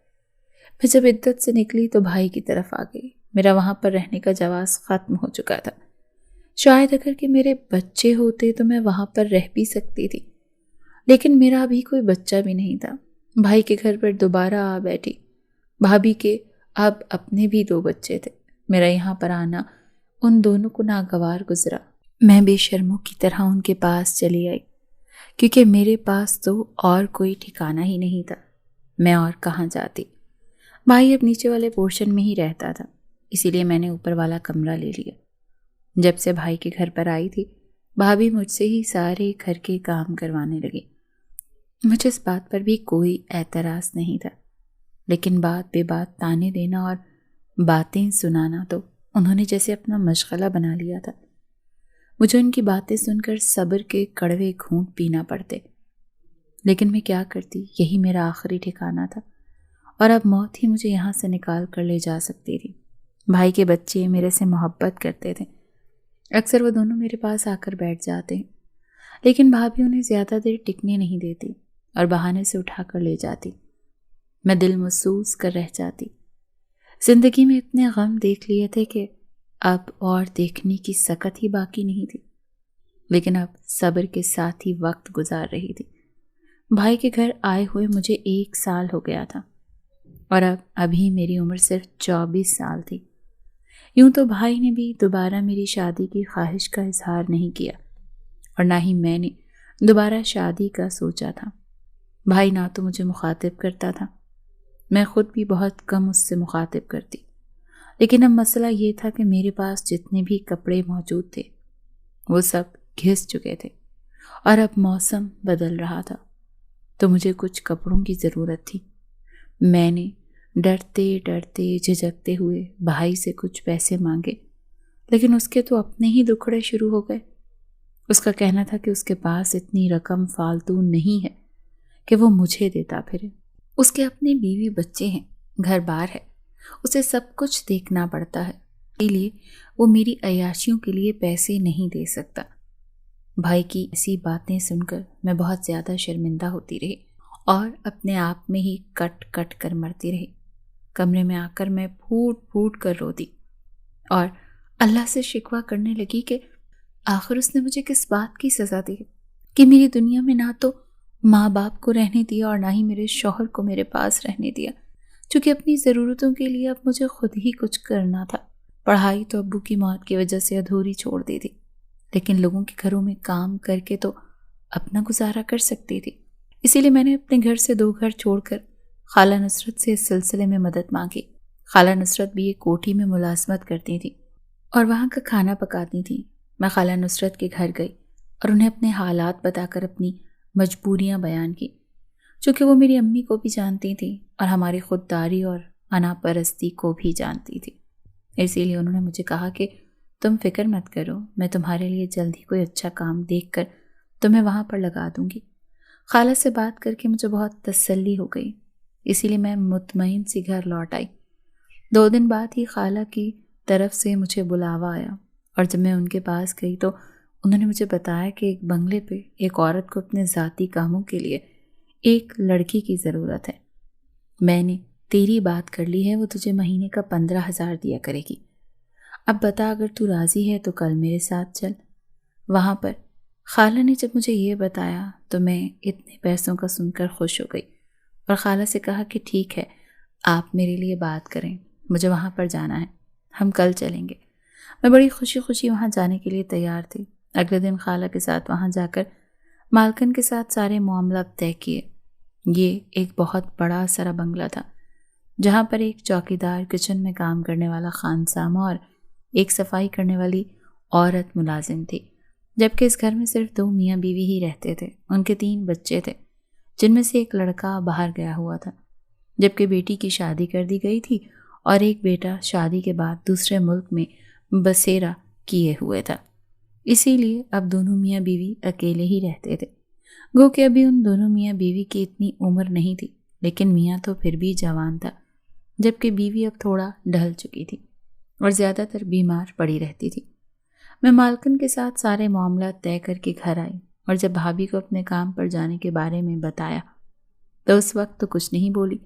[SPEAKER 1] میں جب عدت سے نکلی تو بھائی کی طرف آ گئی۔ میرا وہاں پر رہنے کا جواز ختم ہو چکا تھا۔ شاید اگر کہ میرے بچے ہوتے تو میں وہاں پر رہ بھی سکتی تھی، لیکن میرا ابھی کوئی بچہ بھی نہیں تھا۔ بھائی کے گھر پر دوبارہ آ بیٹھی۔ بھابھی کے اب اپنے بھی 2 بچے تھے۔ میرا یہاں پر آنا ان دونوں کو ناگوار گزرا۔ میں بے شرموں کی طرح ان کے پاس چلی آئی، کیونکہ میرے پاس تو اور کوئی ٹھکانہ ہی نہیں تھا۔ میں اور کہاں جاتی؟ بھائی اب نیچے والے پورشن میں ہی رہتا تھا، اسی لیے میں نے اوپر والا کمرہ لے لیا۔ جب سے بھائی کے گھر پر آئی تھی، بھابھی مجھ سے ہی سارے گھر کے کام کروانے لگی۔ مجھے اس بات پر بھی کوئی اعتراض نہیں تھا، لیکن بات بے بات تانے دینا اور باتیں سنانا تو انہوں نے جیسے اپنا مشغلہ بنا لیا تھا۔ مجھے ان کی باتیں سن کر صبر کے کڑوے گھونٹ پینا پڑتے، لیکن میں کیا کرتی؟ یہی میرا آخری ٹھکانہ تھا، اور اب موت ہی مجھے یہاں سے نکال کر لے جا سکتی تھی۔ بھائی کے بچے میرے سے محبت کرتے تھے۔ اکثر وہ دونوں میرے پاس آ کر بیٹھ جاتے ہیں، لیکن بھابھی انہیں زیادہ دیر ٹکنے نہیں دیتی اور بہانے سے اٹھا کر لے جاتی۔ میں دل محسوس کر رہ جاتی۔ زندگی میں اتنے غم دیکھ لیے تھے کہ اب اور دیکھنے کی سکت ہی باقی نہیں تھی، لیکن اب صبر کے ساتھ ہی وقت گزار رہی تھی۔ بھائی کے گھر آئے ہوئے مجھے 1 سال ہو گیا تھا، اور ابھی میری عمر صرف 24 سال تھی۔ یوں تو بھائی نے بھی دوبارہ میری شادی کی خواہش کا اظہار نہیں کیا، اور نہ ہی میں نے دوبارہ شادی کا سوچا تھا۔ بھائی نہ تو مجھے مخاطب کرتا تھا، میں خود بھی بہت کم اس سے مخاطب کرتی، لیکن اب مسئلہ یہ تھا کہ میرے پاس جتنے بھی کپڑے موجود تھے وہ سب گھس چکے تھے، اور اب موسم بدل رہا تھا تو مجھے کچھ کپڑوں کی ضرورت تھی۔ میں نے ڈرتے ڈرتے جھجکتے ہوئے بھائی سے کچھ پیسے مانگے، لیکن اس کے تو اپنے ہی دکھڑے شروع ہو گئے۔ اس کا کہنا تھا کہ اس کے پاس اتنی رقم فالتو نہیں ہے کہ وہ مجھے دیتا پھرے۔ اس کے اپنے بیوی بچے ہیں، گھر بار ہے، اسے سب کچھ دیکھنا پڑتا ہے، اس لیے وہ میری عیاشیوں کے لیے پیسے نہیں دے سکتا۔ بھائی کی ایسی باتیں سن کر میں بہت زیادہ شرمندہ ہوتی رہی اور اپنے آپ میں ہی کٹ کٹ کر مرتی رہی۔ کمرے میں آ کر میں پھوٹ پھوٹ کر روتی اور اللہ سے شکوہ کرنے لگی کہ آخر اس نے مجھے کس بات کی سزا دی کہ میری دنیا میں نہ تو ماں باپ کو رہنے دیا اور نہ ہی میرے شوہر کو میرے پاس رہنے دیا، چونکہ اپنی ضرورتوں کے لیے اب مجھے خود ہی کچھ کرنا تھا۔ پڑھائی تو ابو کی موت کی وجہ سے ادھوری چھوڑ دی تھی، لیکن لوگوں کے گھروں میں کام کر کے تو اپنا گزارا کر سکتی تھی۔ اسی لیے میں نے اپنے گھر سے 2 گھر چھوڑ کر خالہ نصرت سے اس سلسلے میں مدد مانگی۔ خالہ نصرت بھی ایک کوٹھی میں ملازمت کرتی تھی اور وہاں کا کھانا پکاتی تھی۔ میں خالہ نصرت کے گھر گئی اور انہیں اپنے حالات بتا کر اپنی مجبوریاں بیان کی، چونکہ وہ میری امی کو بھی جانتی تھی اور ہماری خودداری اور انا پرستی کو بھی جانتی تھی۔ اسی لیے انہوں نے مجھے کہا کہ تم فکر مت کرو، میں تمہارے لیے جلد ہی کوئی اچھا کام دیکھ کر تمہیں وہاں پر لگا دوں گی۔ خالہ سے بات کر کے مجھے بہت تسلی ہو گئی، اسی لیے میں مطمئن سی گھر لوٹ آئی۔ 2 دن بعد ہی خالہ کی طرف سے مجھے بلاوا آیا، اور جب میں ان کے پاس گئی تو انہوں نے مجھے بتایا کہ ایک بنگلے پہ ایک عورت کو اپنے ذاتی کاموں کے لیے ایک لڑکی کی ضرورت ہے۔ میں نے تیری بات کر لی ہے، وہ تجھے مہینے کا 15,000 دیا کرے گی۔ اب بتا، اگر تو راضی ہے تو کل میرے ساتھ چل۔ وہاں پر خالہ نے جب مجھے یہ بتایا تو میں اتنے پیسوں کا سن کر خوش ہو گئی اور خالہ سے کہا کہ ٹھیک ہے، آپ میرے لیے بات کریں، مجھے وہاں پر جانا ہے، ہم کل چلیں گے۔ میں بڑی خوشی خوشی وہاں جانے کے لیے تیار تھی۔ اگلے دن خالہ کے ساتھ وہاں جا کر مالکن کے ساتھ سارے معاملات طے کیے۔ یہ ایک بہت بڑا سارا بنگلہ تھا جہاں پر ایک چوکیدار، کچن میں کام کرنے والا خانسامہ اور ایک صفائی کرنے والی عورت ملازم تھی، جبکہ اس گھر میں صرف 2 میاں بیوی ہی رہتے تھے۔ ان کے 3 بچے تھے جن میں سے ایک لڑکا باہر گیا ہوا تھا، جبکہ بیٹی کی شادی کر دی گئی تھی اور ایک بیٹا شادی کے بعد دوسرے ملک میں بسیرا کیے ہوئے تھا۔ اسی لیے اب دونوں میاں بیوی اکیلے ہی رہتے تھے۔ گو کہ ابھی ان دونوں میاں بیوی کی اتنی عمر نہیں تھی، لیکن میاں تو پھر بھی جوان تھا، جبکہ بیوی اب تھوڑا ڈھل چکی تھی اور زیادہ تر بیمار پڑی رہتی تھی۔ میں مالکن کے ساتھ سارے معاملات طے کر کے گھر آئی اور جب بھابھی کو اپنے کام پر جانے کے بارے میں بتایا تو اس وقت تو کچھ نہیں بولی،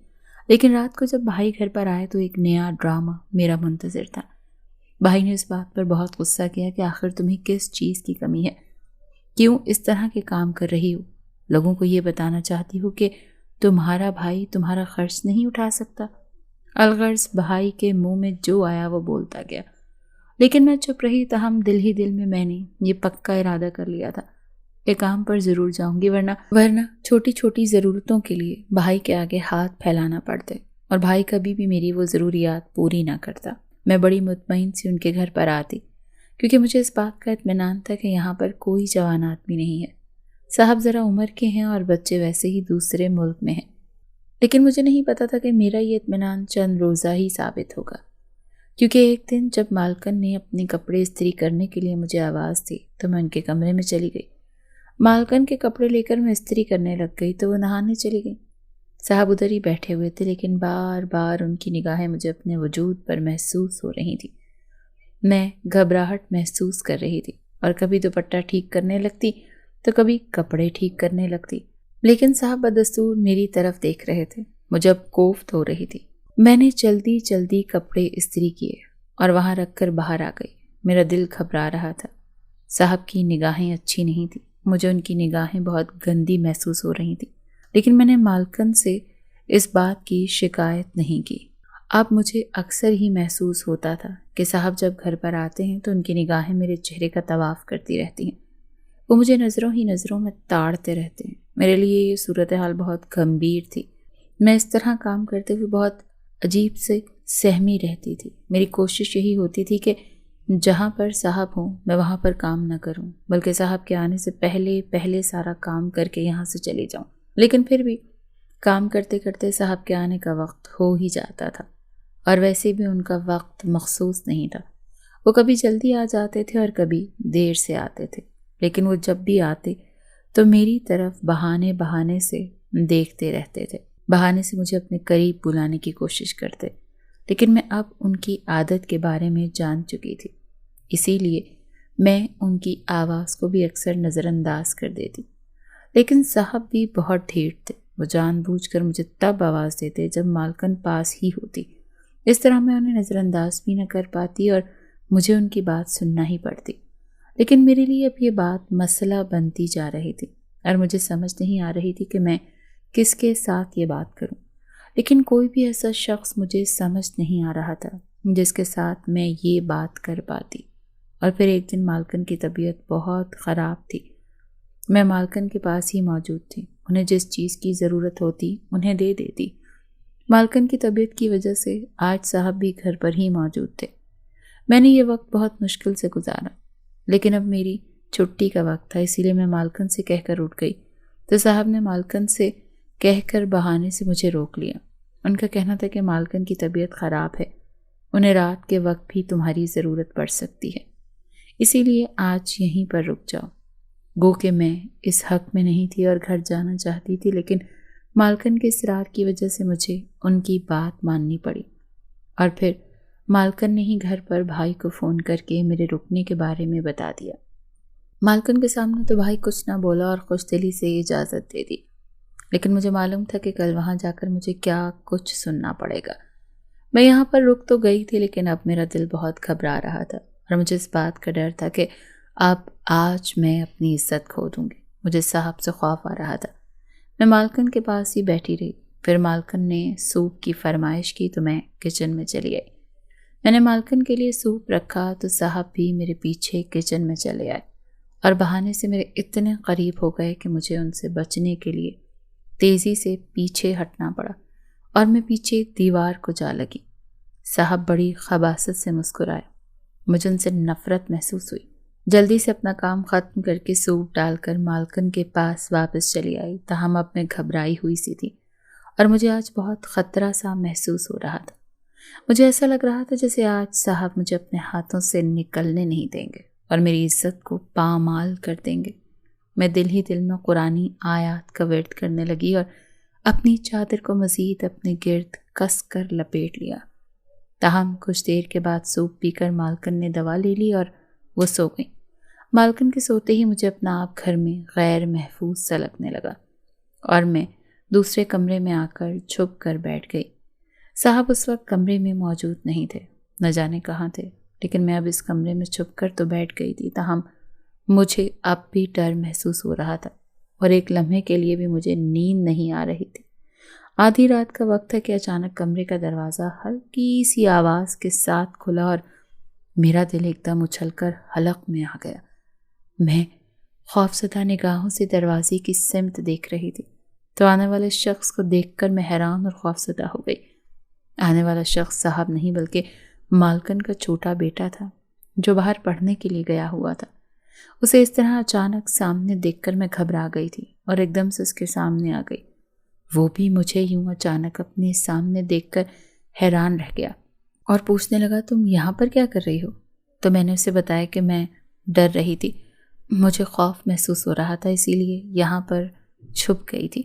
[SPEAKER 1] لیکن رات کو جب بھائی گھر پر آئے تو ایک نیا ڈرامہ میرا منتظر تھا۔ بھائی نے اس بات پر بہت غصہ کیا کہ آخر تمہیں کس چیز کی کمی ہے، کیوں اس طرح کے کام کر رہی ہو؟ لوگوں کو یہ بتانا چاہتی ہو کہ تمہارا بھائی تمہارا خرچ نہیں اٹھا سکتا؟ الغرض بھائی کے منہ میں جو آیا وہ بولتا گیا، لیکن میں چپ رہی، تاہم دل ہی دل میں نے یہ پکا ارادہ کر لیا تھا کہ کام پر ضرور جاؤں گی، ورنہ چھوٹی چھوٹی ضرورتوں کے لیے بھائی کے آگے ہاتھ پھیلانا پڑتے اور بھائی کبھی بھی میری وہ ضروریات پوری نہ کرتا۔ میں بڑی مطمئن سی ان کے گھر پر آتی، کیونکہ مجھے اس بات کا اطمینان تھا کہ یہاں پر کوئی جوان آدمی نہیں ہے۔ صاحب ذرا عمر کے ہیں اور بچے ویسے ہی دوسرے ملک میں ہیں، لیکن مجھے نہیں پتا تھا کہ میرا یہ اطمینان چند روزہ ہی ثابت ہوگا، کیونکہ ایک دن جب مالکن نے اپنے کپڑے استری کرنے کے لیے مجھے آواز دی تو میں ان کے کمرے میں چلی گئی۔ مالکن کے کپڑے لے کر میں استری کرنے لگ گئی تو وہ نہانے چلی گئی۔ صاحب ادھر ہی بیٹھے ہوئے تھے، لیکن بار بار ان کی نگاہیں مجھے اپنے وجود پر محسوس ہو رہی تھیں۔ میں گھبراہٹ محسوس کر رہی تھی اور کبھی دوپٹہ ٹھیک کرنے لگتی تو کبھی کپڑے ٹھیک کرنے لگتی، لیکن صاحب بدستور میری طرف دیکھ رہے تھے۔ مجھے اب کوفت ہو رہی تھی۔ میں نے جلدی جلدی کپڑے استری کیے اور وہاں رکھ کر باہر آ گئی۔ میرا دل گھبرا رہا تھا۔ صاحب کی نگاہیں اچھی نہیں تھیں، مجھے ان کی نگاہیں بہت گندی محسوس ہو رہی تھیں، لیکن میں نے مالکن سے اس بات کی شکایت نہیں کی۔ اب مجھے اکثر ہی محسوس ہوتا تھا کہ صاحب جب گھر پر آتے ہیں تو ان کی نگاہیں میرے چہرے کا طواف کرتی رہتی ہیں، وہ مجھے نظروں ہی نظروں میں تاڑتے رہتے ہیں۔ میرے لیے یہ صورتحال بہت گمبھیر تھی۔ میں اس طرح کام کرتے ہوئے بہت عجیب سے سہمی رہتی تھی۔ میری کوشش یہی ہوتی تھی کہ جہاں پر صاحب ہوں میں وہاں پر کام نہ کروں، بلکہ صاحب کے آنے سے پہلے سارا کام کر کے یہاں سے چلی جاؤں، لیکن پھر بھی کام کرتے کرتے صاحب کے آنے کا وقت ہو ہی جاتا تھا، اور ویسے بھی ان کا وقت مخصوص نہیں تھا۔ وہ کبھی جلدی آ جاتے تھے اور کبھی دیر سے آتے تھے، لیکن وہ جب بھی آتے تو میری طرف بہانے سے دیکھتے رہتے تھے، بہانے سے مجھے اپنے قریب بلانے کی کوشش کرتے، لیکن میں اب ان کی عادت کے بارے میں جان چکی تھی، اسی لیے میں ان کی آواز کو بھی اکثر نظر انداز کر دیتی۔ لیکن صاحب بھی بہت ڈھیٹ تھے، وہ جان بوجھ کر مجھے تب آواز دیتے جب مالکن پاس ہی ہوتی۔ اس طرح میں انہیں نظر انداز بھی نہ کر پاتی اور مجھے ان کی بات سننا ہی پڑتی، لیکن میرے لیے اب یہ بات مسئلہ بنتی جا رہی تھی اور مجھے سمجھ نہیں آ رہی تھی کہ میں کس کے ساتھ یہ بات کروں۔ لیکن کوئی بھی ایسا شخص مجھے سمجھ نہیں آ رہا تھا جس کے ساتھ میں یہ بات کر پاتی۔ اور پھر ایک دن مالکن کی طبیعت بہت خراب تھی۔ میں مالکن کے پاس ہی موجود تھی، انہیں جس چیز کی ضرورت ہوتی انہیں دے دیتی۔ مالکن کی طبیعت کی وجہ سے آج صاحب بھی گھر پر ہی موجود تھے۔ میں نے یہ وقت بہت مشکل سے گزارا، لیکن اب میری چھٹی کا وقت تھا، اسی لیے میں مالکن سے کہہ کر اٹھ گئی تو صاحب نے مالکن سے کہہ کر بہانے سے مجھے روک لیا۔ ان کا کہنا تھا کہ مالکن کی طبیعت خراب ہے، انہیں رات کے وقت بھی تمہاری ضرورت پڑ سکتی ہے، اسی لیے آج یہیں پر رک جاؤ۔ گو کہ میں اس حق میں نہیں تھی اور گھر جانا چاہتی تھی، لیکن مالکن کے اصرار کی وجہ سے مجھے ان کی بات ماننی پڑی، اور پھر مالکن نے ہی گھر پر بھائی کو فون کر کے میرے رکنے کے بارے میں بتا دیا۔ مالکن کے سامنے تو بھائی کچھ نہ بولا اور خوش دلی سے اجازت دے دی، لیکن مجھے معلوم تھا کہ کل وہاں جا کر مجھے کیا کچھ سننا پڑے گا۔ میں یہاں پر رک تو گئی تھی، لیکن اب میرا دل بہت گھبرا رہا تھا اور مجھے اس بات کا ڈر تھا کہ اب آج میں اپنی عزت کھو دوں گی۔ مجھے صاحب سے خوف آ رہا تھا۔ میں مالکن کے پاس ہی بیٹھی رہی۔ پھر مالکن نے سوپ کی فرمائش کی تو میں کچن میں چلی آئی۔ میں نے مالکن کے لیے سوپ رکھا تو صاحب بھی میرے پیچھے کچن میں چلے آئے اور بہانے سے میرے اتنے قریب ہو گئے کہ مجھے ان سے بچنے کے لیے تیزی سے پیچھے ہٹنا پڑا اور میں پیچھے دیوار کو جا لگی۔ صاحب بڑی خباثت سے مسکرائے۔ مجھے ان سے نفرت محسوس ہوئی۔ جلدی سے اپنا کام ختم کر کے سوپ ڈال کر مالکن کے پاس واپس چلی آئی۔ تاہم اب میں گھبرائی ہوئی سی تھی اور مجھے آج بہت خطرہ سا محسوس ہو رہا تھا۔ مجھے ایسا لگ رہا تھا جیسے آج صاحب مجھے اپنے ہاتھوں سے نکلنے نہیں دیں گے اور میری عزت کو پامال کر دیں گے۔ میں دل ہی دل میں قرآنی آیات کا ورد کرنے لگی اور اپنی چادر کو مزید اپنے گرد کس کر لپیٹ لیا۔ تاہم کچھ دیر کے بعد سوپ پی کر مالکن نے دوا لے لی اور وہ سو گئی۔ مالکن کے سوتے ہی مجھے اپنا آپ گھر میں غیر محفوظ سا لگنے لگا اور میں دوسرے کمرے میں آ کر چھپ کر بیٹھ گئی۔ صاحب اس وقت کمرے میں موجود نہیں تھے، نہ جانے کہاں تھے، لیکن میں اب اس کمرے میں چھپ کر تو بیٹھ گئی تھی۔ تاہم مجھے اب بھی ڈر محسوس ہو رہا تھا اور ایک لمحے کے لیے بھی مجھے نیند نہیں آ رہی تھی۔ آدھی رات کا وقت تھا کہ اچانک کمرے کا دروازہ ہلکی سی آواز کے ساتھ کھلا اور میرا دل ایک دم اچھل کر حلق میں آ گیا۔ میں خوفزدہ نگاہوں سے دروازے کی سمت دیکھ رہی تھی تو آنے والے شخص کو دیکھ کر میں حیران اور خوفزدہ ہو گئی۔ آنے والا شخص صاحب نہیں بلکہ مالکن کا چھوٹا بیٹا تھا جو باہر پڑھنے کے لیے گیا ہوا تھا۔ اسے اس طرح اچانک سامنے دیکھ کر میں گھبرا گئی تھی اور ایک دم سے اس کے سامنے آ گئی۔ وہ بھی مجھے یوں اچانک اپنے سامنے دیکھ کر حیران رہ گیا اور پوچھنے لگا، تم یہاں پر کیا کر رہی ہو؟ تو میں نے اسے بتایا کہ میں ڈر رہی تھی، مجھے خوف محسوس ہو رہا تھا، اسی لیے یہاں پر چھپ گئی تھی۔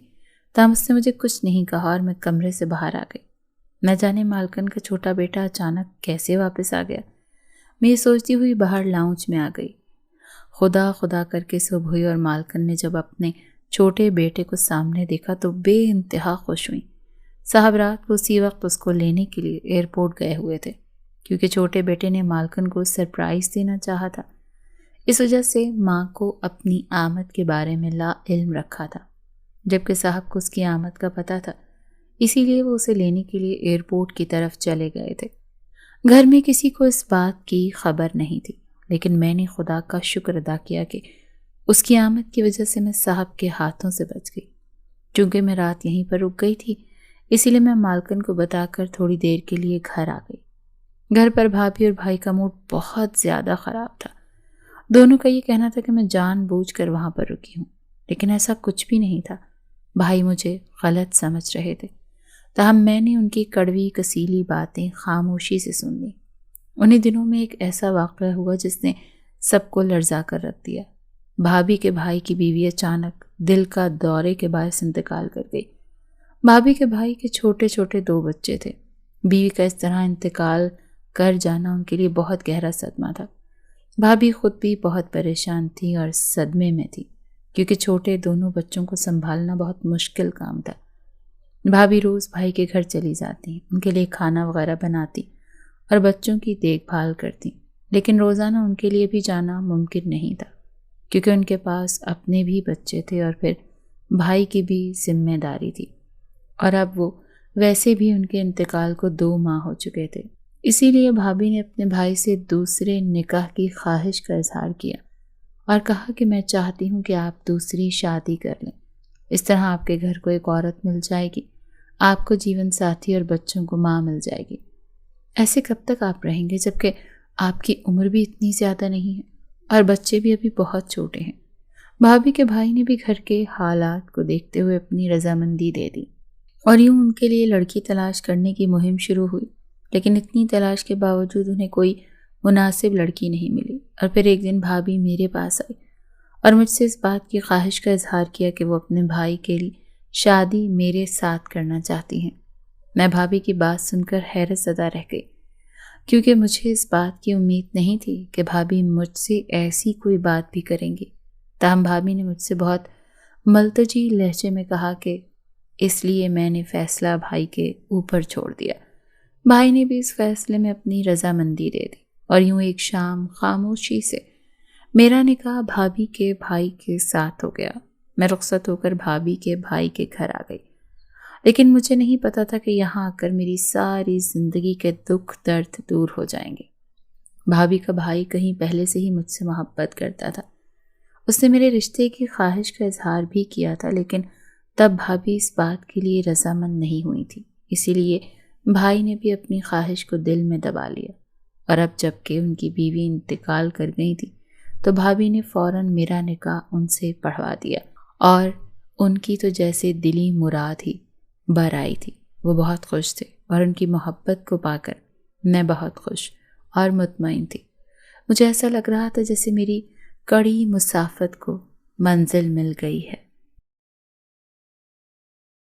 [SPEAKER 1] تاہم اس نے مجھے کچھ نہیں کہا اور میں کمرے سے باہر آ گئی۔ نہ جانے مالکن کا چھوٹا بیٹا اچانک کیسے واپس آ گیا۔ میں یہ سوچتی ہوئی باہر لاؤنج میں آ گئی۔ خدا خدا کر کے صبح ہوئی اور مالکن نے جب اپنے چھوٹے بیٹے کو سامنے دیکھا تو بے انتہا خوش ہوئی۔ صاحب رات کو اسی وقت اس کو لینے کے لیے ایئرپورٹ گئے ہوئے تھے کیونکہ چھوٹے بیٹے نے مالکن کو سرپرائز دینا چاہا تھا۔ اس وجہ سے ماں کو اپنی آمد کے بارے میں لا علم رکھا تھا جبکہ صاحب کو اس کی آمد کا پتہ تھا، اسی لیے وہ اسے لینے کے لیے ایئرپورٹ کی طرف چلے گئے تھے۔ گھر میں کسی کو اس بات کی خبر نہیں تھی، لیکن میں نے خدا کا شکر ادا کیا کہ اس کی آمد کی وجہ سے میں صاحب کے ہاتھوں سے بچ گئی۔ چونکہ میں رات یہیں پر رک گئی تھی، اسی لیے میں مالکن کو بتا کر تھوڑی دیر کے لیے گھر آ گئی۔ گھر پر بھابھی اور بھائی کا موڈ بہت زیادہ خراب تھا۔ دونوں کا یہ کہنا تھا کہ میں جان بوجھ کر وہاں پر رکی ہوں، لیکن ایسا کچھ بھی نہیں تھا۔ بھائی مجھے غلط سمجھ رہے تھے، تاہم میں نے ان کی کڑوی کسیلی باتیں خاموشی سے سن لی۔ انہیں دنوں میں ایک ایسا واقعہ ہوا جس نے سب کو لرزا کر رکھ دیا۔ بھابھی کے بھائی کی بیوی اچانک دل کا دورے کے باعث انتقال کر گئی۔ بھابھی کے بھائی کے چھوٹے چھوٹے 2 بچے تھے۔ بیوی کا اس طرح انتقال کر جانا ان کے لیے بہت گہرا صدمہ تھا۔ بھابھی خود بھی بہت پریشان تھی اور صدمے میں تھی کیونکہ چھوٹے دونوں بچوں کو سنبھالنا بہت مشکل کام تھا۔ بھابھی روز بھائی کے گھر چلی جاتی، ان کے لیے کھانا وغیرہ بناتی اور بچوں کی دیکھ بھال کرتی، لیکن روزانہ ان کے لیے بھی جانا ممکن نہیں تھا کیونکہ ان کے پاس اپنے بھی بچے تھے اور پھر بھائی کی بھی ذمہ داری تھی، اور اب وہ ویسے بھی ان کے انتقال کو 2 ماہ ہو چکے تھے۔ اسی لیے بھابھی نے اپنے بھائی سے دوسرے نکاح کی خواہش کا اظہار کیا اور کہا کہ میں چاہتی ہوں کہ آپ دوسری شادی کر لیں، اس طرح آپ کے گھر کو ایک عورت مل جائے گی، آپ کو جیون ساتھی اور بچوں کو ماں مل جائے گی۔ ایسے کب تک آپ رہیں گے جبکہ آپ کی عمر بھی اتنی زیادہ نہیں ہے اور بچے بھی ابھی بہت چھوٹے ہیں۔ بھابھی کے بھائی نے بھی گھر کے حالات کو دیکھتے ہوئے اپنی رضامندی دے دی اور یوں ان کے لیے لڑکی تلاش کرنے کی مہم شروع ہوئی، لیکن اتنی تلاش کے باوجود انہیں کوئی مناسب لڑکی نہیں ملی۔ اور پھر ایک دن بھابھی میرے پاس آئی اور مجھ سے اس بات کی خواہش کا اظہار کیا کہ وہ اپنے بھائی کے لیے شادی میرے ساتھ کرنا چاہتی ہیں۔ میں بھابھی کی بات سن کر حیرت زدہ رہ گئی کیونکہ مجھے اس بات کی امید نہیں تھی کہ بھابھی مجھ سے ایسی کوئی بات بھی کریں گی۔ تاہم بھابھی نے مجھ سے بہت ملتجی لہجے میں کہا کہ اس لیے میں نے فیصلہ بھائی کے اوپر چھوڑ دیا۔ بھائی نے بھی اس فیصلے میں اپنی رضامندی دے دی اور یوں ایک شام خاموشی سے میرا نکاح بھابھی کے بھائی کے ساتھ ہو گیا۔ میں رخصت ہو کر بھابھی کے بھائی کے گھر آ گئی، لیکن مجھے نہیں پتا تھا کہ یہاں آ کر میری ساری زندگی کے دکھ درد دور ہو جائیں گے۔ بھابھی کا بھائی کہیں پہلے سے ہی مجھ سے محبت کرتا تھا۔ اس نے میرے رشتے کی خواہش کا اظہار بھی کیا تھا، لیکن تب بھابھی اس بات کے لیے رضامند نہیں ہوئی تھی، اسی لیے بھائی نے بھی اپنی خواہش کو دل میں دبا لیا۔ اور اب جب کہ ان کی بیوی انتقال کر گئی تھی تو بھابھی نے فوراً میرا نکاح ان سے پڑھوا دیا، اور ان کی تو جیسے دلی مراد ہی بر آئی تھی۔ وہ بہت خوش تھے اور ان کی محبت کو پا کر میں بہت خوش اور مطمئن تھی۔ مجھے ایسا لگ رہا تھا جیسے میری کڑی مسافت کو منزل مل گئی ہے۔